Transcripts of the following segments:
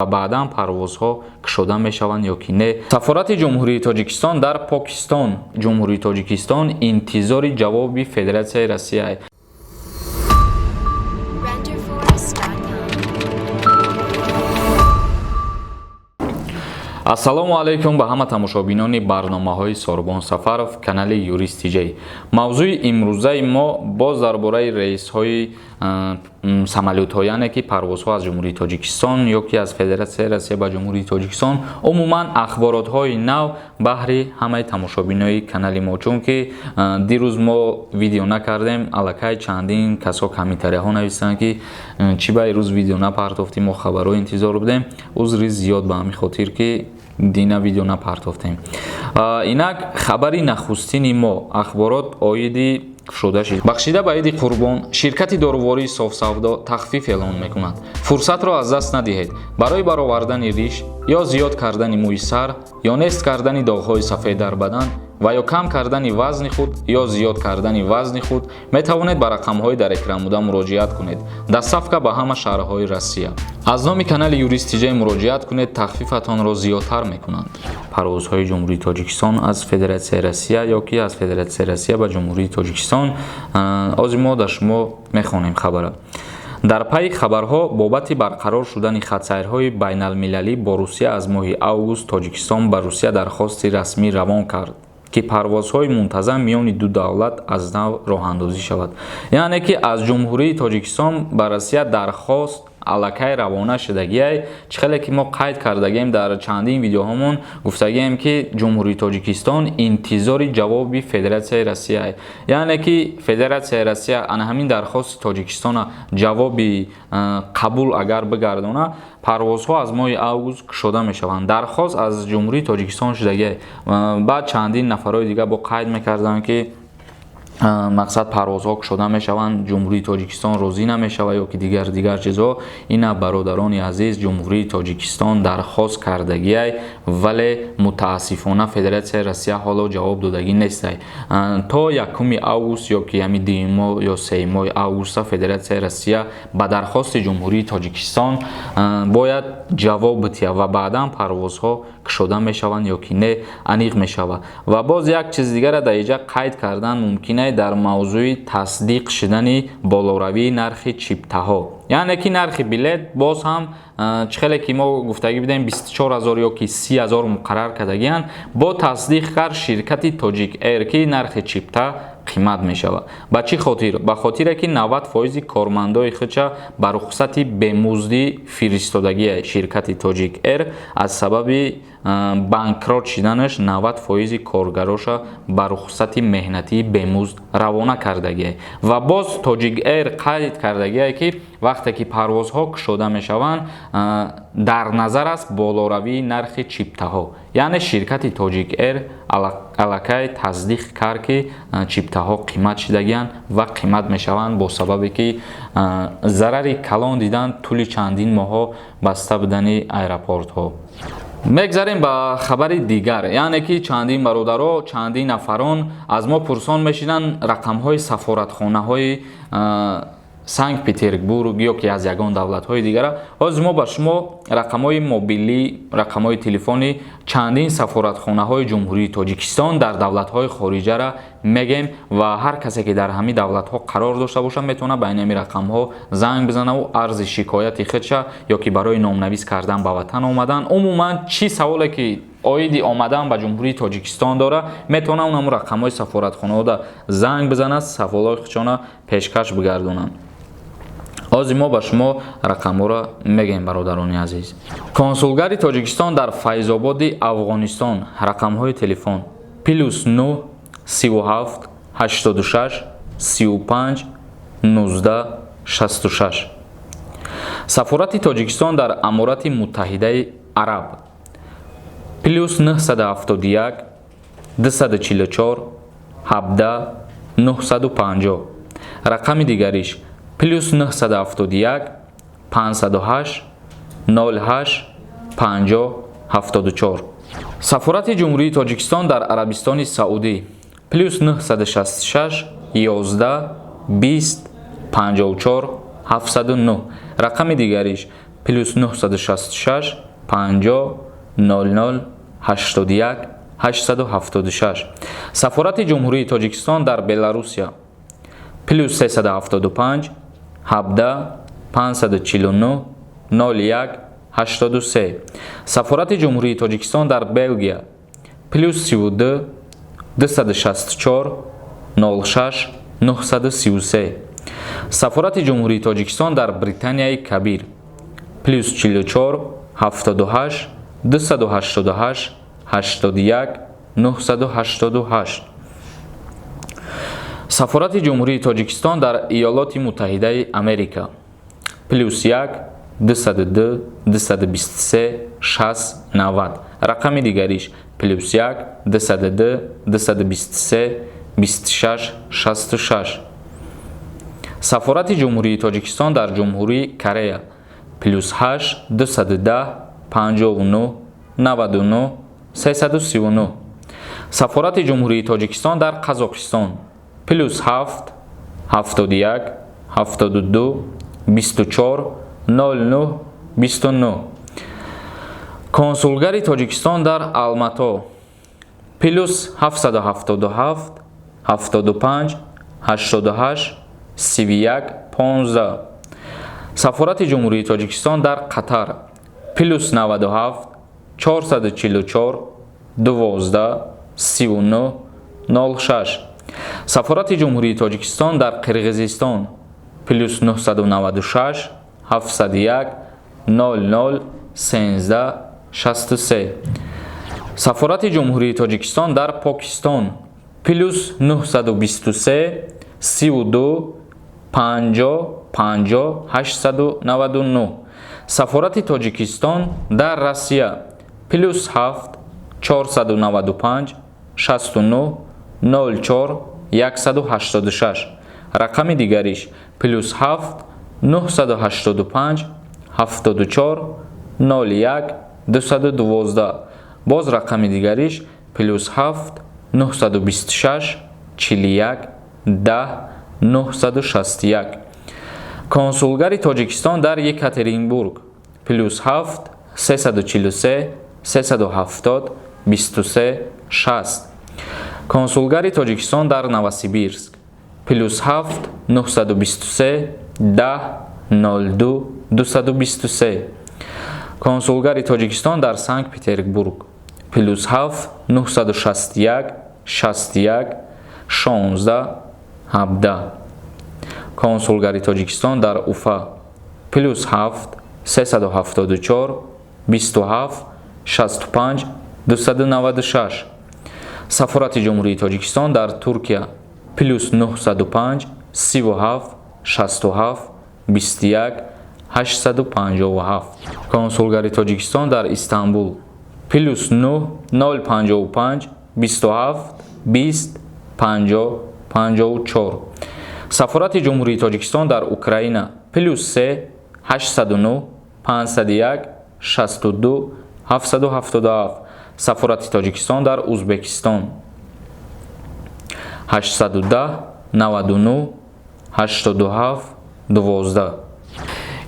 و بعدا پروازها کشوده میشوند یا که نه. سفارت جمهوری تاجیکستان در پاکستان، جمهوری تاجیکستان انتظار جواب فدراسیای روسیه. ассалому алайкум ба ҳама тамошобинони барномаҳои Сорбон Сафаров, канали ЮРИСТ ТJ. мавзӯи имрӯзаи мо боз дар бораи рейсҳои самолётҳо, яъне ки парвозҳо аз ҷумҳурии Тоҷикистон ё ки аз Федератсияи Россия ба ҷумҳурии Тоҷикистон, умуман ахборотҳои нав баҳри ҳамаи тамошобинои канали мо. Чунки дирӯз мо видео накардем, аллакай чандин касо комментарияҳо нависанд ки чӣ ба ирӯз видео напартофтем, мо хабарҳо интизор будем. узри зиёд ба ҳамин хотир ки дина видео напартофтем. Инак хабари нахустини мо ахборот оиди бахшида ба иди қурбон, ширкати дорувори софсавдо тахфиф эълон мекунад. Фурсатро аз даст надиҳед. Барои баровардани риш ё зиёд кардани мӯи сар ё нест кардани доғҳои сафед дар бадан ва ё кам кардани вазни худ ё зиёд кардани вазни худ метавонед ба рақамҳои дар экранбуда муроҷиат кунед. Дастсафка ба ҳама шаҳрҳои Россия. Аз номи канали ЮРИСТ TJ муроҷиат кунед, тахфифатонро зиёдтар мекунанд. Парвозҳои ҷумҳурии Тоҷикистон аз Федератсияи Россия ё ки аз Федератсияи Россия ба ҷумҳурии Тоҷикистон. Ози мо да шумо мехонем хабара. дар пайи хабарҳо бобати барқарор шудани хатсайрҳои байналмилалӣ бо Русия аз моҳи август Тоҷикистон ба Русия дархости расмӣ равон кард ки парвозҳои мунтазам миёни ду давлат аз нав роҳандозӣ шавад. Яъне ки аз ҷумҳурии Тоҷикистон ба Россия дархост аллакай равона шудагиай. Чӣ хеле ки мо қайд кардагем дар чандин видеоҳомон, гуфтагем ки ҷумҳурии Тоҷикистон интизори ҷавоби Федератсияи Россия. Яъне ки Федератсияи Россия ана ҳамин дархости Тоҷикистона ҷавоби қабул агар бигардона, парвозҳо аз моҳи август кушода мешаванд. Дархост аз ҷумҳурии Тоҷикистон шудагиай. Баъд чандин нафарои дигар бо қайд мекарданд ки мақсад парвозҳо кушода мешаванд, ҷумҳурии Тоҷикистон розӣ намешавад ё ки дигар чизҳо. Ина бародарони азиз, ҷумҳурии Тоҷикистон дархост кардагиай, вале мутаассифона Федератсияи Россия ҳоло ҷавоб додагӣ нестай. То 1 август ё ки ҳами 2 ё 3 августа Федератсияи Россия ба дархости ҷумҳурии Тоҷикистон бояд ҷавоб битиҳад ва баъдан парвозҳо кушода мешаванд ё ки не, аниқ мешавад. Ва боз як чиз дигара дар инҷа қайд кардан мумкин аст дар мавзӯи тасдиқ шудани болоравии нархи чиптаҳо. яъне ки нархи билет боз ҳам чӣ хеле ки мо гуфтагӣ будем 24 000 ё ки 30 000 муқаррар кардагианд, бо тасдиқ кард ширкати Тоҷик Air ки нархи чипта қимат мешавад. Ба чӣ хотир? Ба хотире ки 90% кормандои худша ба рухсати бемуздӣ фиристодагии ширкати Тоҷик Air аз сабаби банкрот шуданаш 90% коргароша ба рухсати меҳнатии бемузд равона кардагие. Ва боз Тоҷик Air қайд кардагие ки вақте ки парвозҳо кушода мешаванд, дар назар аст болоравии нархи чиптаҳо. Яъне ширкати Тоҷик Air аллакай тасдиқ кард ки чиптаҳо қимат шудагианд ва қимат мешаванд бо сабабе ки зарари калон дидан тӯли чандин моҳҳо баста будани аэропортҳо. мегзарем ба хабари дигар, яъне ки чандин бародаро, чандин нафарон аз мо пурсон мешиданд рақамҳои сафоратхонаҳои Санкт Петербург ё ки аз ягон давлатҳои дигара. ҳозир мо ба шумо рақамҳои мобилӣ, рақамҳои телефони чандин сафоратхонаҳои ҷумҳурии Тоҷикистон дар давлатҳои хориҷара мегем ва ҳар касе ки дар ҳамин давлатҳо қарор дошта бошад метавонад ба ин ҳамин рақамҳо занг бизанаву арзи шикояти худша ё ки барои номнавис кардан ба ватан омадан, умуман чӣ саволе ки оиди омадан ба ҷумҳурии Тоҷикистон дора, метавонад онаму рақамҳои сафоратхонаҳода занг бизанад, саволҳои худшона пешкаш бигардонанд. ҳозир мо ба шумо рақамҳоро мегем бародарони азиз. Консулгари Тоҷикистон дар Файзободи Афғонистон. Рақамҳои телефон +9 37 86 35 19 66. Сафорати Тоҷикистон дар Аморати Муттаҳидаи Араб +971 244 17 950. рақами дигариш +971 508 08 50 74. Сафорати ҷумҳурии Тоҷикистон дар Арабистони Саудӣ +966 11 20 54 709. рақами дигариш плюс 966 50 00 81 876. Сафорати ҷумҳурии Тоҷикистон дар Беларусия плюс 375 17 549 01 83. Сафорати ҷумҳурии Тоҷикистон дар Белгия плюс 32 264 06 933. Сафорати ҷумҳурии Тоҷикистон дар Британияи Кабир плюс 44 78 288 81 988. Сафорати ҷумҳурии Тоҷикистон дар Иёлоти Муттаҳидаи Америка плюс 1 202 223 60 90. Рақами дигариш плюс 1 202 223 26 66. Сафорати ҷумҳурии Тоҷикистон дар Ҷумҳурии Корея плюс 8 210 59 99 339. Сафорати ҷумҳурии Тоҷикистон дар Қазоқистон плюс 7 71 72 24 09 29. Консулгари Тоҷикистон дар Алмато плюс 777 75 88 31 15. Сафорати ҷумҳурии Тоҷикистон дар Қатар плюс 97 444 12 39 06. Сафорати ҷумҳурии Тоҷикистон дар Қирғизистон плюс 996 701 00 13 63. Сафорати ҷумҳурии Тоҷикистон дар Покистон плюс 923 32 50 50 899. Сафорати Тоҷикистон дар Россия плюс 7 495 69 04 186. Рақами дигариш плюс 7 985 74 01 212. Боз рақами дигариш плюс 7 926 41 10 961. Консулгари Тоҷикистон дар Екатеринбург плюс 7 343 370 23 6. Консулгари Тоҷикистон дар Новосибирск плюс 7 923 10 02 223. Консулгари Тоҷикистон дар Санкт-Петербург плюс 7 961 61 16 17. Консулгари Тоҷикистон дар Уфа плюс 7 374 27 65 296. Сафорати ҷумҳурии Тоҷикистон дар Туркия плюс 905 37 67 21 857. Консулгари Тоҷикистон дар Истанбул плюс 9 055 27 20 50 54. Сафорати ҷумҳурии Тоҷикистон дар Украина плюс 3 809 501 62 777. Сафорати Тоҷикистон дар Узбекистон 810 99 87 12.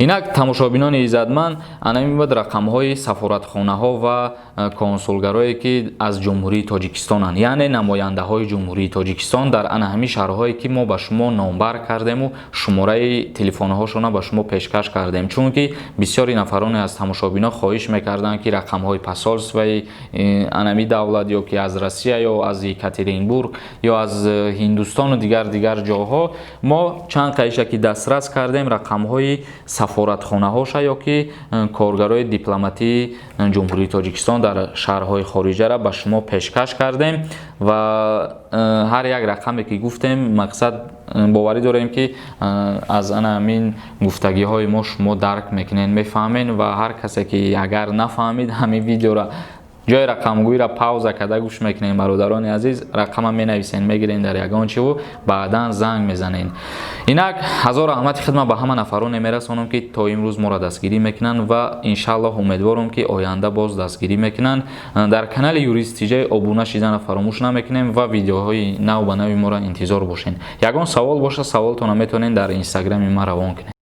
Инак тамошобинони иззатманд, анами буд рақамҳои сафоратхонаҳо ва консулгарое ки аз ҷумҳурии Тоҷикистонанд, яъне намояндаҳои ҷумҳурии Тоҷикистон дар ана ҳамин шаҳрҳое ки мо ба шумо номбар кардему шумораи телефонҳошона ба шумо пешкаш кардем, чунки бисёри нафароне аз тамошобино хоҳиш мекарданд ки рақамҳои посолствои анами давлат ё ки аз Россия ё аз Екатеринбург ё аз Ҳиндустону дигар ҷоҳо мо чанд қаиша ки дастрас кардем рақамҳои сафоратхонаҳоша ё ки коргарои дипломатии ҷумҳурии Тоҷикистон дар шаҳрҳои хориҷаро ба шумо пешкаш кардем ва ҳар як рақаме ки гуфтем мақсад боварӣ дорем ки аз ана ҳамин гуфтагиҳои мо шумо дарк мекунед, мефаҳмед ва ҳар касе ки агар нафаҳмид ҳамин видеоро ҷои рақамгӯиро пауза карда гӯш мекунем. Бародарони азиз, рақама менависен, мегирен дар ягон чиву баъдан занг мезанен. Инак ҳазор раҳмати хидмат ба ҳама нафароне мерасонам ки то имрӯз моро дастгирӣ мекунанд ва иншааллоҳ умедворам ки оянда боз дастгирӣ мекунанд. Дар канали ЮРИСТ обуна шидана фаромӯш намекунем ва видеоҳои нав ба нави моро интизор бошен. Ягон савол боша, саволтона метавонед дар инстаграми ман равон кунед.